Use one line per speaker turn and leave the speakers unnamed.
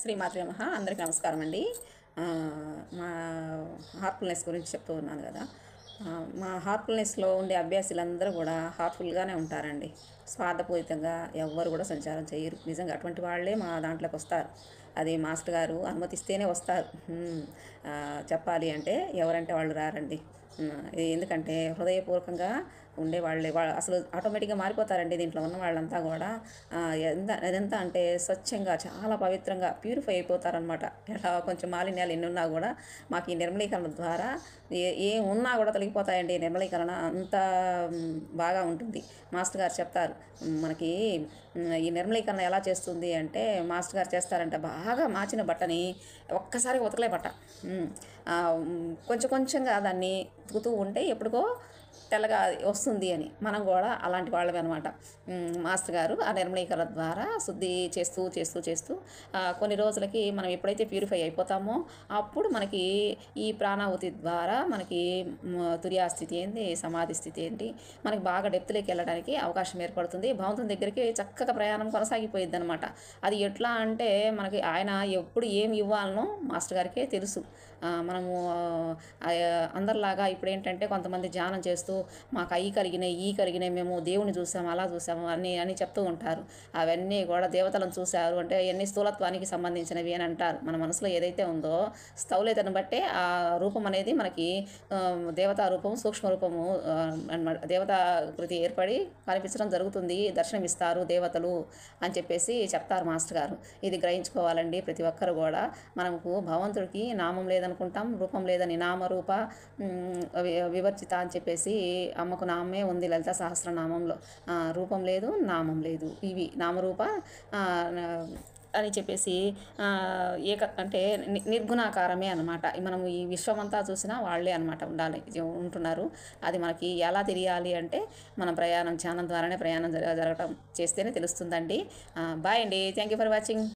శ్రీమాత్రే నమః. అందరికీ నమస్కారం అండి. మా హార్ట్ఫుల్నెస్ గురించి చెప్తూ ఉన్నాను కదా. మా హార్ట్ఫుల్నెస్లో ఉండే అభ్యాసులందరూ కూడా హార్ట్ఫుల్గానే ఉంటారండి. స్వార్థపూరితంగా ఎవ్వరు కూడా సంచారం చేయరు. నిజంగా అటువంటి వాళ్ళే మా దాంట్లోకి వస్తారు. అది మాస్టర్ గారు అనుమతిస్తేనే వస్తారు. చెప్పాలి అంటే ఎవరంటే వాళ్ళు రారండి. ఎందుకంటే హృదయపూర్వకంగా ఉండేవాళ్ళే అసలు ఆటోమేటిక్గా మారిపోతారండి. దీంట్లో ఉన్న వాళ్ళంతా కూడా ఎంత అంటే స్వచ్ఛంగా చాలా పవిత్రంగా ప్యూరిఫై అయిపోతారనమాట. ఎలా కొంచెం మాలిన్యాలు ఎన్ని ఉన్నా కూడా మాకు ఈ నిర్మలీకరణ ద్వారా ఏం ఉన్నా కూడా తొలగిపోతాయండి. నిర్మలీకరణ అంత బాగా ఉంటుంది. మాస్టర్ గారు చెప్తారు మనకి ఈ నిర్మలీకరణ ఎలా చేస్తుంది అంటే, మాస్టర్ గారు చేస్తారంటే బాగా మార్చిన బట్టని ఒక్కసారి ఉతకలే బట్ట కొంచెం కొంచెంగా దాన్ని ఉతుకుతూ ఉంటే ఎప్పటికో తెల్లగా వస్తుంది అని. మనం కూడా అలాంటి వాళ్ళమే అనమాట. మాస్టర్ గారు ఆ నిర్మలీకరణ ద్వారా శుద్ధి చేస్తూ చేస్తూ చేస్తూ కొన్ని రోజులకి మనం ఎప్పుడైతే ప్యూరిఫై అయిపోతామో అప్పుడు మనకి ఈ ప్రాణాహుతి ద్వారా మనకి తుర్యాస్థితి ఏంటి, సమాధి స్థితి ఏంటి, మనకి బాగా డెప్త్లోకి వెళ్ళడానికి అవకాశం ఏర్పడుతుంది. భగవంతుని దగ్గరికి చక్కగా ప్రయాణం కొనసాగిపోయిద్ది అనమాట. అది ఎట్లా అంటే మనకి ఆయన ఎప్పుడు ఏమి ఇవ్వాలనో మాస్టర్ గారికే తెలుసు. మనము అందరిలాగా ఇప్పుడు ఏంటంటే కొంతమంది ధ్యానం చేస్తూ మాకు అవి కలిగినాయి, ఈ కలిగినాయి, మేము దేవుని చూసాము, అలా చూసాము అని చెప్తూ ఉంటారు. అవన్నీ కూడా దేవతలను చూశారు అంటే అవన్నీ స్థూలత్వానికి సంబంధించినవి అని అంటారు. మన మనసులో ఏదైతే ఉందో స్థౌల్యతను బట్టే ఆ రూపం అనేది మనకి దేవతా రూపము, సూక్ష్మ రూపము అన్నమాట. దేవతాకృతి ఏర్పడి కనిపించడం జరుగుతుంది, దర్శనమిస్తారు దేవతలు అని చెప్పేసి చెప్తారు మాస్టర్ గారు. ఇది గ్రహించుకోవాలండి ప్రతి ఒక్కరు కూడా. మనకు భగవంతుడికి నామం లేదనుకుంటాం, రూపం లేదని నామరూప వివర్జిత అని చెప్పేసి అమ్మకు నామే ఉంది లలిత సహస్రనామంలో. రూపం లేదు, నామం లేదు, ఇవి నామరూప అని చెప్పేసి అంటే నిర్గుణాకారమే అనమాట. మనం ఈ విశ్వమంతా చూసినా వాళ్ళే అనమాట ఉంటున్నారు. అది మనకి ఎలా తెలియాలి అంటే మనం ధ్యానం ద్వారానే ప్రయాణం జరగటం చేస్తేనే తెలుస్తుందండి. బాయ్ అండి. Thank you for watching.